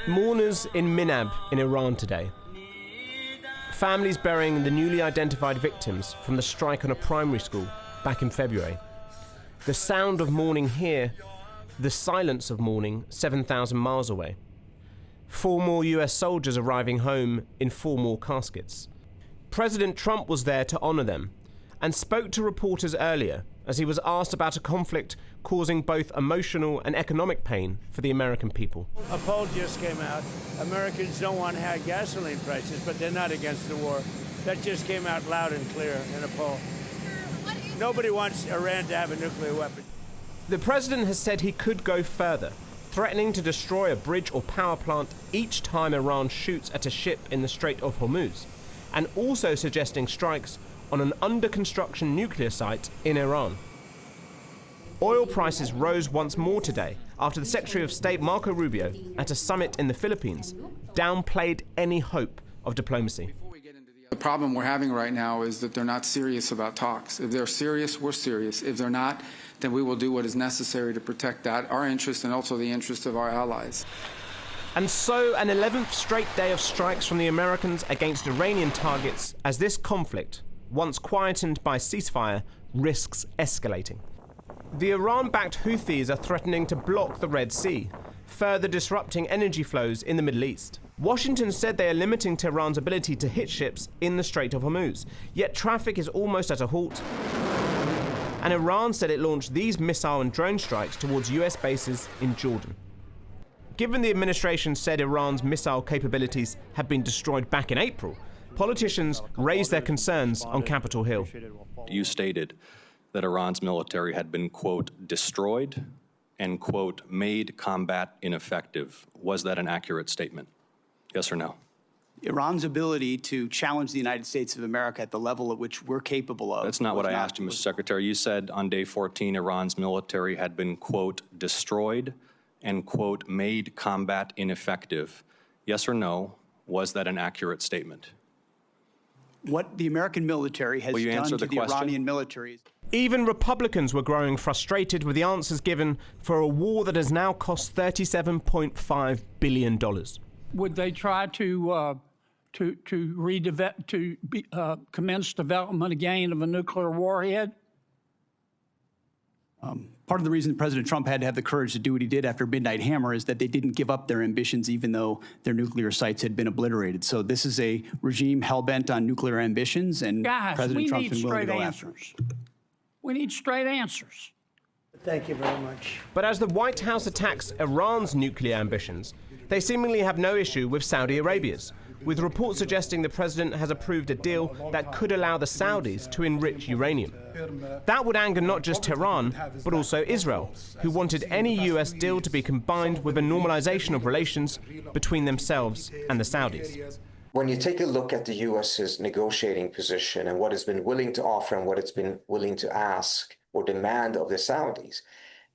Mourners in Minab in Iran today. Families burying the newly identified victims from the strike on a primary school back in February. The sound of mourning here, the silence of mourning 7,000 miles away. 4 more US soldiers arriving home in 4 more caskets. President Trump was there to honour them and spoke to reporters earlier as he was asked about a conflict causing both emotional and economic pain for the American people. A poll just came out. Americans don't want high gasoline prices, but they're not against the war. That just came out loud and clear in a poll. Nobody wants Iran to have a nuclear weapon. The president has said he could go further, threatening to destroy a bridge or power plant each time Iran shoots at a ship in the Strait of Hormuz, and also suggesting strikes on an under-construction nuclear site in Iran. Oil prices rose once more today after the Secretary of State Marco Rubio, at a summit in the Philippines, downplayed any hope of diplomacy. The problem we're having right now is that they're not serious about talks. If they're serious, we're serious. If they're not, then we will do what is necessary to protect that, our interest and also the interest of our allies. And so an 11th straight day of strikes from the Americans against Iranian targets as this conflict, once quietened by ceasefire, risks escalating. The Iran-backed Houthis are threatening to block the Red Sea, further disrupting energy flows in the Middle East. Washington said they are limiting Tehran's ability to hit ships in the Strait of Hormuz, yet traffic is almost at a halt. And Iran said it launched these missile and drone strikes towards US bases in Jordan. Given the administration said Iran's missile capabilities had been destroyed back in April, politicians raised their concerns on Capitol Hill. You stated that Iran's military had been, quote, destroyed and, quote, made combat ineffective. Was that an accurate statement? Yes or no? Iran's ability to challenge the United States of America at the level at which we're capable of. That's not what I asked you, Mr. Secretary. You said on day 14, Iran's military had been, quote, destroyed and, quote, made combat ineffective. Yes or no? Was that an accurate statement? What the American military has done to the Iranian military. Even Republicans were growing frustrated with the answers given for a war that has now cost $37.5 billion. Would they try to commence development again of a nuclear warhead? Part of the reason President Trump had to have the courage to do what he did after Midnight Hammer is that they didn't give up their ambitions even though their nuclear sites had been obliterated. So this is a regime hell-bent on nuclear ambitions, and President Trump's been willing to go after them. We need straight answers. Thank you very much. But as the White House attacks Iran's nuclear ambitions, they seemingly have no issue with Saudi Arabia's, with reports suggesting the president has approved a deal that could allow the Saudis to enrich uranium. That would anger not just Tehran, but also Israel, who wanted any US deal to be combined with a normalization of relations between themselves and the Saudis. When you take a look at the US's negotiating position and what it's been willing to offer and what it's been willing to ask or demand of the Saudis,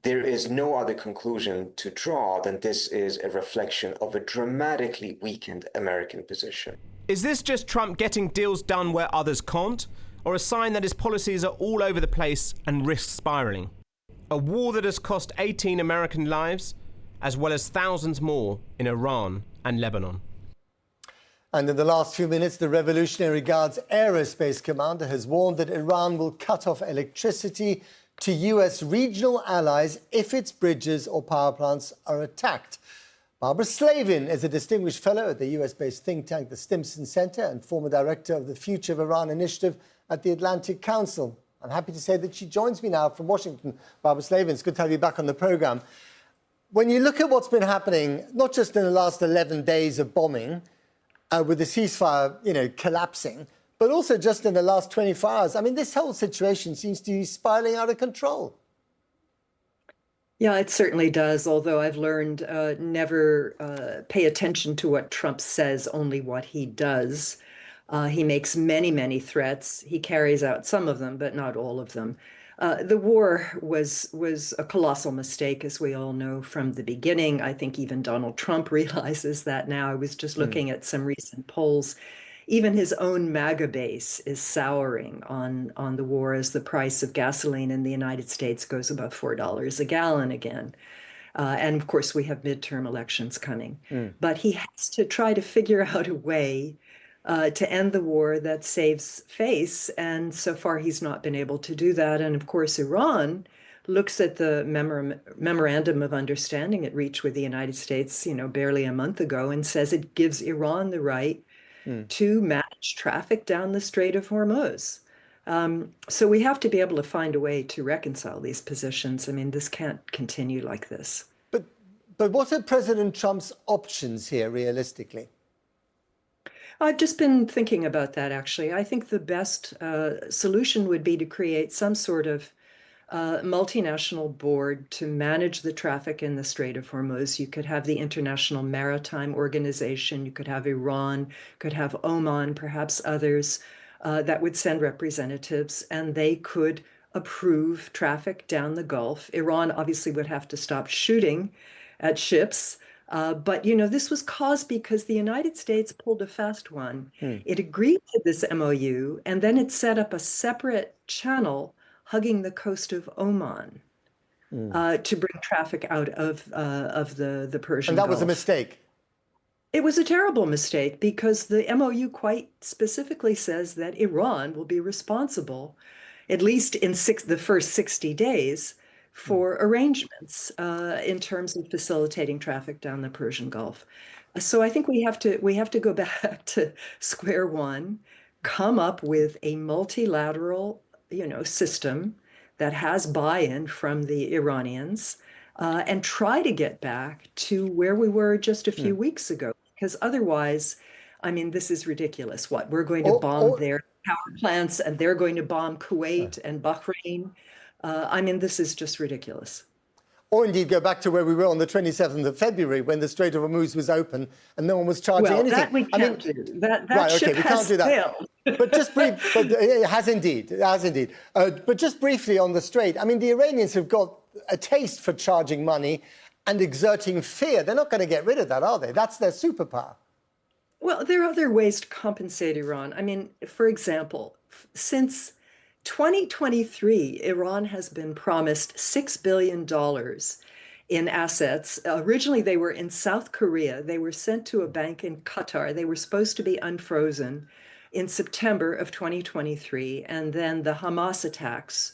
there is no other conclusion to draw than this is a reflection of a dramatically weakened American position. Is this just Trump getting deals done where others can't, or a sign that his policies are all over the place and risk spiraling? A war that has cost 18 American lives, as well as thousands more in Iran and Lebanon. And in the last few minutes, the Revolutionary Guard's aerospace commander has warned that Iran will cut off electricity to US regional allies if its bridges or power plants are attacked. Barbara Slavin is a distinguished fellow at the US-based think tank, the Stimson Center, and former director of the Future of Iran Initiative at the Atlantic Council. I'm happy to say that she joins me now from Washington. Barbara Slavin, it's good to have you back on the program. When you look at what's been happening, not just in the last 11 days of bombing, with the ceasefire, collapsing, but also just in the last 24 hours. I mean, this whole situation seems to be spiraling out of control. Yeah, it certainly does, although I've learned never pay attention to what Trump says, only what he does. He makes many, many threats. He carries out some of them, but not all of them. The war was a colossal mistake, as we all know from the beginning. I think even Donald Trump realizes that now. I was just looking at some recent polls. Even his own MAGA base is souring on the war as the price of gasoline in the United States goes above $4 a gallon again. And of course, we have midterm elections coming. But he has to try to figure out a way to end the war that saves face. And so far, he's not been able to do that. And of course, Iran looks at the memorandum of understanding it reached with the United States, barely a month ago, and says it gives Iran the right to manage traffic down the Strait of Hormuz. So we have to be able to find a way to reconcile these positions. I mean, this can't continue like this. But what are President Trump's options here, realistically? I've just been thinking about that, actually. I think the best solution would be to create some sort of multinational board to manage the traffic in the Strait of Hormuz. You could have the International Maritime Organization, you could have Iran, could have Oman, perhaps others that would send representatives, and they could approve traffic down the Gulf. Iran obviously would have to stop shooting at ships. But, this was caused because the United States pulled a fast one. It agreed to this MOU, and then it set up a separate channel hugging the coast of Oman to bring traffic out of the Persian Gulf. And that was a mistake. It was a terrible mistake because the MOU quite specifically says that Iran will be responsible, at least in the first 60 days, for arrangements in terms of facilitating traffic down the Persian Gulf. So I think we have to go back to square one, come up with a multilateral system that has buy-in from the Iranians, and try to get back to where we were just a few weeks ago. Because otherwise, I mean, this is ridiculous. What, we're going to bomb their power plants and they're going to bomb Kuwait and Bahrain? I mean, this is just ridiculous. Or indeed go back to where we were on the 27th of February when the Strait of Hormuz was open and no one was charging anything. That we can't do. That right, ship okay, we has can't do that. failed. But just it has indeed. But just briefly on the Strait, I mean, the Iranians have got a taste for charging money and exerting fear. They're not going to get rid of that, are they? That's their superpower. Well, there are other ways to compensate Iran. I mean, for example, since 2023, Iran has been promised $6 billion in assets. Originally, they were in South Korea. They were sent to a bank in Qatar. They were supposed to be unfrozen in September of 2023. And then the Hamas attacks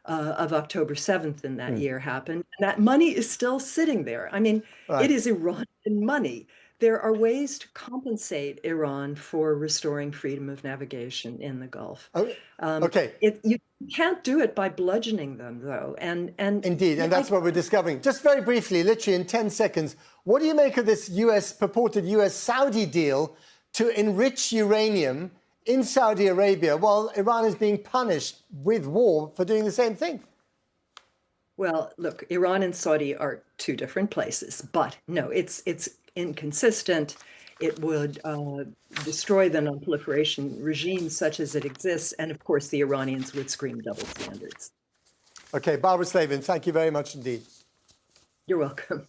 of October 7th in that year happened. And that money is still sitting there. I mean, It is Iranian money. There are ways to compensate Iran for restoring freedom of navigation in the Gulf. Okay. You can't do it by bludgeoning them, though. And indeed, and that's what we're discovering. Just very briefly, literally in 10 seconds, what do you make of this purported US-Saudi deal to enrich uranium in Saudi Arabia while Iran is being punished with war for doing the same thing? Well, look, Iran and Saudi are two different places, but no, it's inconsistent. It would destroy the non-proliferation regime such as it exists, and of course the Iranians would scream double standards. Okay, Barbara Slavin, thank you very much indeed. You're welcome.